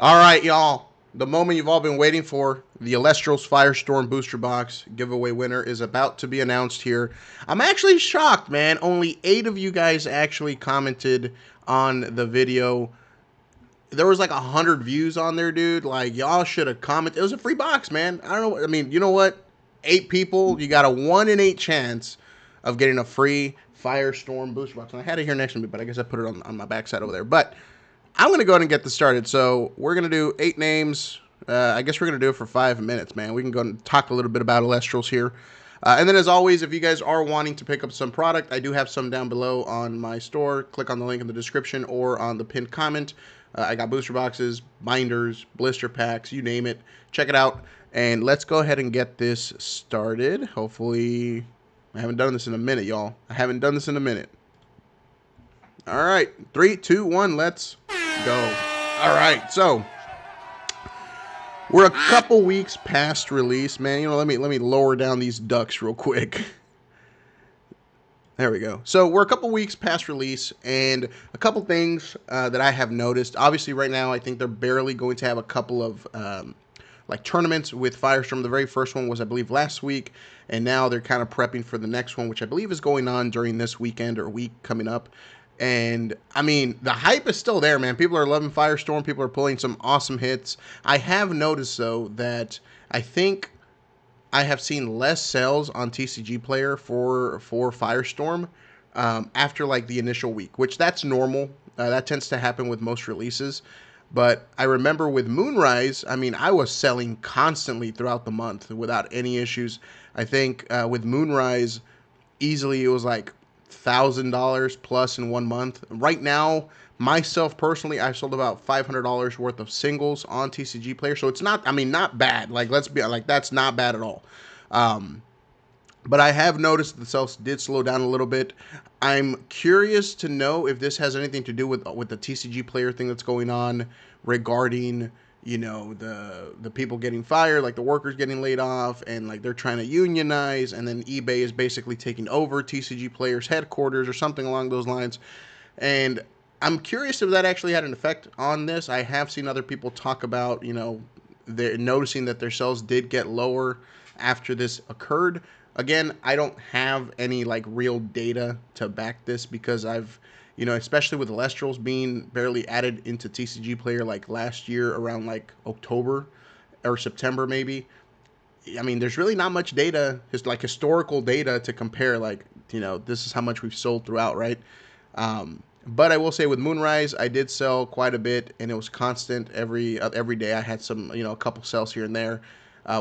All right, y'all. The moment you've all been waiting for, the Elestrals Firestorm Booster Box giveaway winner is about to be announced here. I'm actually shocked, man. Only 8 of you guys actually commented on the video. There was like 100 views on there, dude. Like, y'all should have commented. It was a free box, man. I don't know. I mean, you know what? 8 people, you got a 1 in 8 chance of getting a free Firestorm Booster Box. And I had it here next to me, but I guess I put it on my backside over there. But I'm going to go ahead and get this started. So we're going to do 8 names. I guess we're going to do it for 5 minutes, man. We can go and talk a little bit about Elestrals here. And then, as always, if you guys are wanting to pick up some product, I do have some down below on my store. Click on the link in the description or on the pinned comment. I got booster boxes, binders, blister packs, you name it. Check it out. And let's go ahead and get this started. Hopefully, I haven't done this in a minute, y'all. I haven't done this in a minute. All right, 3, 2, 1, let's go. All right, so we're a couple weeks past release, man. You know, let me lower down these ducks real quick. There we go. So we're a couple weeks past release, and a couple things that I have noticed. Obviously, right now, I think they're barely going to have a couple of like tournaments with Firestorm. The very first one was, I believe, last week, and now they're kind of prepping for the next one, which I believe is going on during this weekend or week coming up. And I mean, the hype is still there, man. People are loving Firestorm. People are pulling some awesome hits. I have noticed, though, that I think I have seen less sales on TCG Player for Firestorm after like the initial week, which that's normal. That tends to happen with most releases. But I remember with Moonrise, I mean, I was selling constantly throughout the month without any issues. I think with Moonrise, easily it was like $1,000 plus in 1 month. Right now, myself personally, I sold about $500 worth of singles on TCG Player, so it's not, I mean, not bad. Like, let's be like, that's not bad at all. Um, but I have noticed the sales did slow down a little bit. I'm curious to know if this has anything to do with the TCG Player thing that's going on regarding, you know, the people getting fired, like the workers getting laid off, and like they're trying to unionize, and then eBay is basically taking over TCG Players headquarters or something along those lines. And I'm curious if that actually had an effect on this. I have seen other people talk about, you know, they're noticing that their sales did get lower after this occurred. Again, I don't have any like real data to back this because I've, you know, especially with Elestrals being barely added into TCG Player like last year around like October or September maybe. I mean, there's really not much data, just like historical data to compare. Like, you know, this is how much we've sold throughout, right? But I will say with Moonrise, I did sell quite a bit, and it was constant every day. I had some, you know, a couple sales here and there.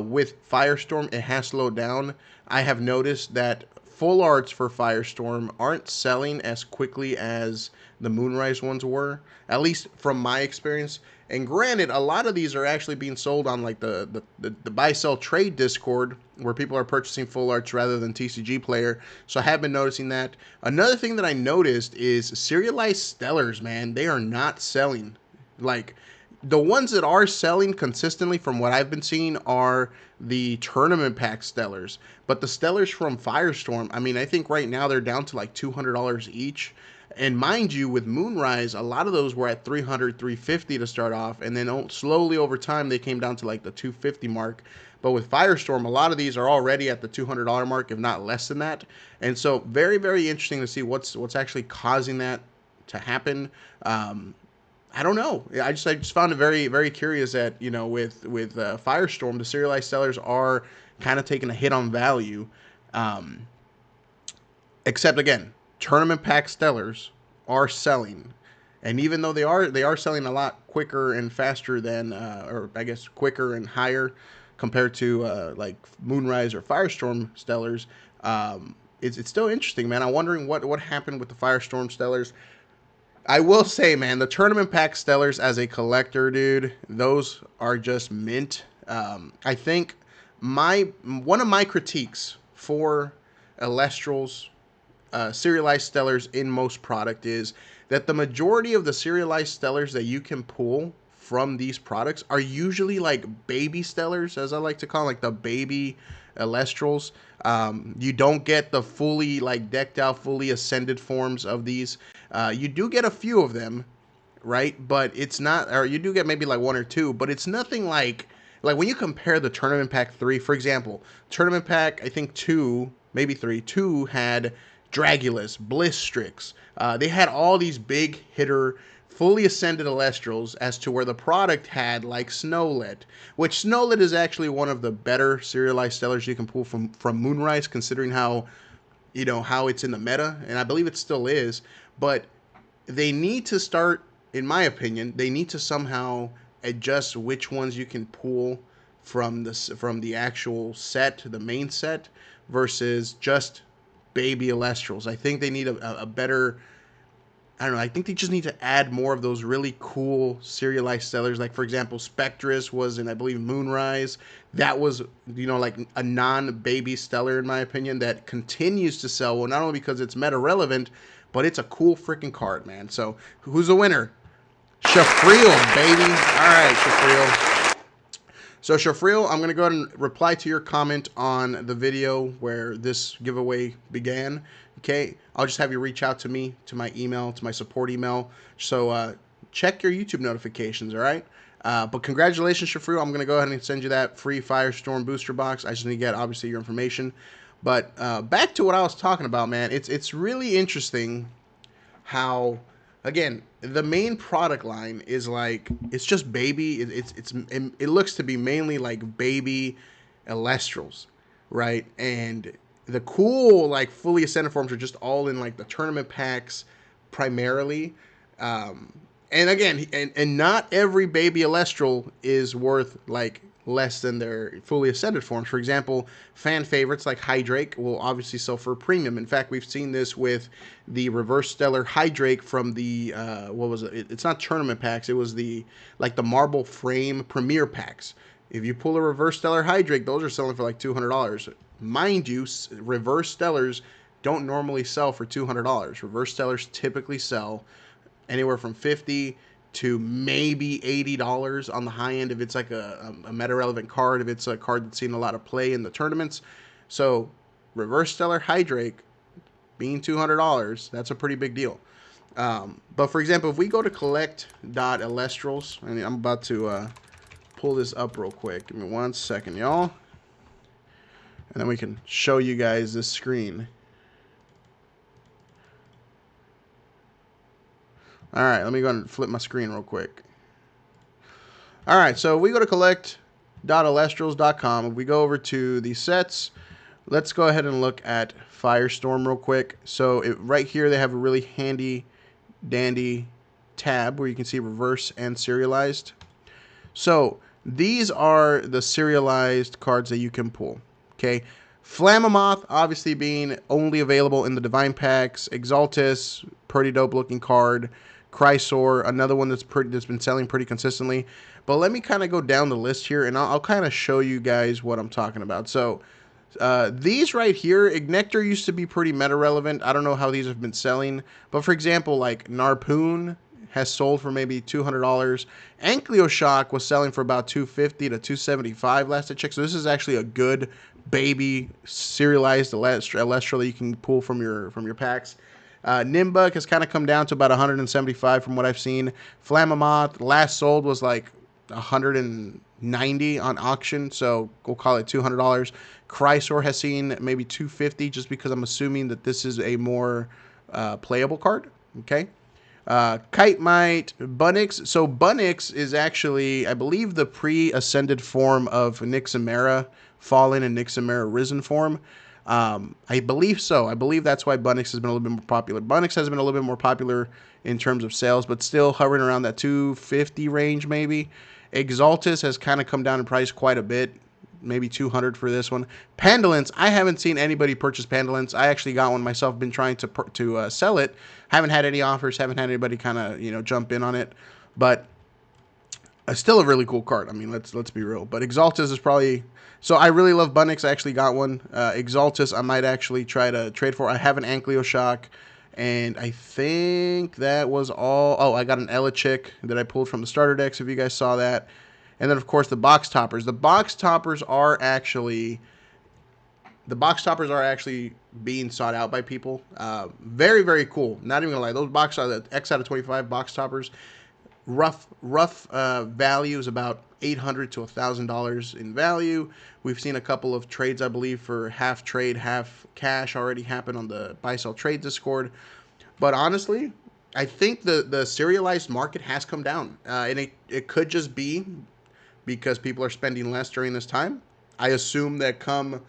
With Firestorm, it has slowed down. I have noticed that full arts for Firestorm aren't selling as quickly as the Moonrise ones were, at least from my experience. And granted, a lot of these are actually being sold on like the buy sell trade Discord where people are purchasing full arts rather than TCG Player. So I have been noticing that. Another thing that I noticed is serialized stellars, man. They are not selling. Like, the ones that are selling consistently from what I've been seeing are the tournament pack stellars. But the stellars from Firestorm, I mean, I think right now they're down to like $200 each. And mind you, with Moonrise, a lot of those were at $300, $350 to start off. And then slowly over time, they came down to like the $250 mark. But with Firestorm, a lot of these are already at the $200 mark, if not less than that. And so very, very interesting to see what's actually causing that to happen. I don't know. I just found it very, very curious that, you know, with Firestorm, the serialized sellers are kind of taking a hit on value. Um, except again, tournament pack stellars are selling, and even though they are selling a lot quicker and faster than, or I guess quicker and higher compared to like Moonrise or Firestorm stellars. It's still interesting, man. I'm wondering what happened with the Firestorm stellars. I will say, man, the tournament pack stellars as a collector, dude, those are just mint. I think one of my critiques for Elestrals serialized stellars in most product is that the majority of the serialized stellars that you can pull from these products are usually like baby stellars, as I like to call them, like the baby Elestrals. You don't get the fully like decked out, fully ascended forms of these. You do get a few of them, right? But it's not, or you do get maybe like one or two, but it's nothing like when you compare the Tournament Pack 3, for example, Tournament Pack, I think 2, maybe 3, 2 had Dragulus, Blistrix. They had all these big hitter, fully ascended Elestrals, as to where the product had like Snowlet, which Snowlet is actually one of the better serialized stellars you can pull from Moonrise, considering how, you know, how it's in the meta, and I believe it still is. But they need to start, in my opinion, they need to somehow adjust which ones you can pull from the actual set, the main set, versus just baby Elestrals. I think they need a better, I don't know. I think they just need to add more of those really cool serialized stellars. Like, for example, Spectrus was in, I believe, Moonrise. That was, you know, like a non-baby stellar, in my opinion, that continues to sell. Well, not only because it's meta relevant, but it's a cool freaking card, man. So, who's the winner? Shafriel, baby. All right, Shafriel. So, Shafriel, I'm going to go ahead and reply to your comment on the video where this giveaway began. Okay, I'll just have you reach out to me, to my email, to my support email. So check your YouTube notifications, all right? But congratulations, Shafriel. I'm going to go ahead and send you that free Firestorm booster box. I just need to get, obviously, your information. But back to what I was talking about, man. It's really interesting how, again, the main product line is like, it's just baby. It looks to be mainly like baby Elestrals, right? And the cool, like, fully ascended forms are just all in like the tournament packs primarily. And again, and not every baby Elestral is worth like less than their fully ascended forms. For example, fan favorites like Hydrake will obviously sell for a premium. In fact, we've seen this with the reverse stellar Hydrake from the what was it? It's not tournament packs. It was the marble frame premier packs. If you pull a reverse stellar Hydrake, those are selling for like $200. Mind you, reverse stellars don't normally sell for $200. Reverse stellars typically sell anywhere from $50 to maybe $80 on the high end if it's like a meta relevant card, if it's a card that's seen a lot of play in the tournaments. So reverse stellar Hydrake being $200, that's a pretty big deal. But for example, if we go to collect.elestrals, and I'm about to pull this up real quick. Give me 1 second, y'all. And then we can show you guys this screen. All right, let me go and flip my screen real quick. All right, so we go to collect.elestrals.com. If we go over to the sets, let's go ahead and look at Firestorm real quick. So right here, they have a really handy dandy tab where you can see reverse and serialized. So these are the serialized cards that you can pull. Okay, Flammoth obviously being only available in the Divine Packs. Exaltus, pretty dope looking card. Chrysor, another one that's been selling pretty consistently. But let me kind of go down the list here, and I'll kind of show you guys what I'm talking about. So these right here, Ignector used to be pretty meta relevant. I don't know how these have been selling, but for example, like Narpoon has sold for maybe $200. Ankyoshock was selling for about $250 to $275 last I checked. So this is actually a good baby serialized Elestral that you can pull from your packs. Nimbuk has kind of come down to about $175 from what I've seen. Flammoth last sold was like $190 on auction, so we'll call it $200. Chrysor has seen maybe $250, just because I'm assuming that this is a more playable card. Okay. Kite Mite, Bunnix. So Bunnix is actually, I believe, the pre-ascended form of Nixamera Fallen and Nixamera Risen form. I believe so. I believe that's why Bunnix has been a little bit more popular. Bunnix has been a little bit more popular in terms of sales, but still hovering around that $250 range maybe. Exaltus has kind of come down in price quite a bit. Maybe $200 for this one. Pandolence, I haven't seen anybody purchase Pandolence. I actually got one myself, been trying to sell it. Haven't had any offers, haven't had anybody kind of, jump in on it. But still a really cool card. I mean, let's be real. But Exaltus is probably... So I really love Bunnix. I actually got one. Exaltus, I might actually try to trade for. I have an Ankyoshock, and I think that was all. Oh, I got an Elechick that I pulled from the starter decks, if you guys saw that. And then, of course, the box toppers. The box toppers are actually being sought out by people. Very, very cool. Not even gonna lie. Those box are the X out of 25 box toppers. rough value is about $800 to $1,000 in value. We've seen a couple of trades, I believe, for half trade, half cash already happen on the buy sell trade Discord. But honestly, I think the serialized market has come down, and it could just be because people are spending less during this time. I assume that come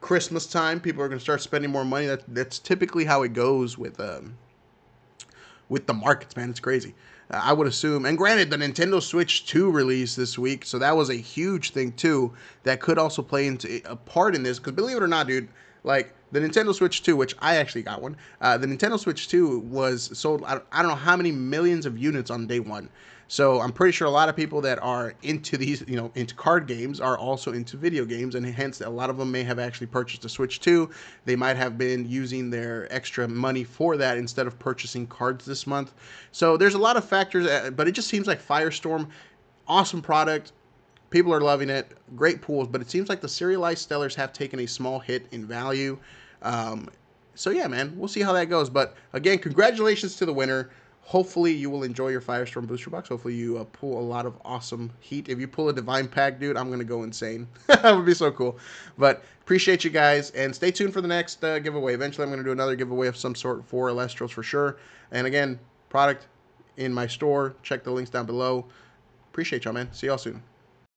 Christmas time, people are going to start spending more money. That's typically how it goes with the markets, man. It's crazy. I would assume, and granted, the Nintendo Switch 2 released this week, so that was a huge thing too. That could also play into a part in this, because believe it or not, dude, like the Nintendo Switch 2, which I actually got one, the Nintendo Switch 2 was sold, I don't know how many millions of units on day one. So I'm pretty sure a lot of people that are into these, into card games are also into video games, and hence a lot of them may have actually purchased a Switch 2. They might have been using their extra money for that instead of purchasing cards this month. So there's a lot of factors, but it just seems like Firestorm, awesome product. People are loving it. Great pools, but it seems like the serialized stellars have taken a small hit in value. Um, so yeah, man, we'll see how that goes. But again, congratulations to the winner. Hopefully you will enjoy your Firestorm booster box. Hopefully you pull a lot of awesome heat. If you pull a Divine Pack, dude, I'm going to go insane. That would be so cool. But appreciate you guys, and stay tuned for the next giveaway. Eventually I'm going to do another giveaway of some sort for Elestrals for sure. And again, product in my store. Check the links down below. Appreciate y'all, man. See y'all soon.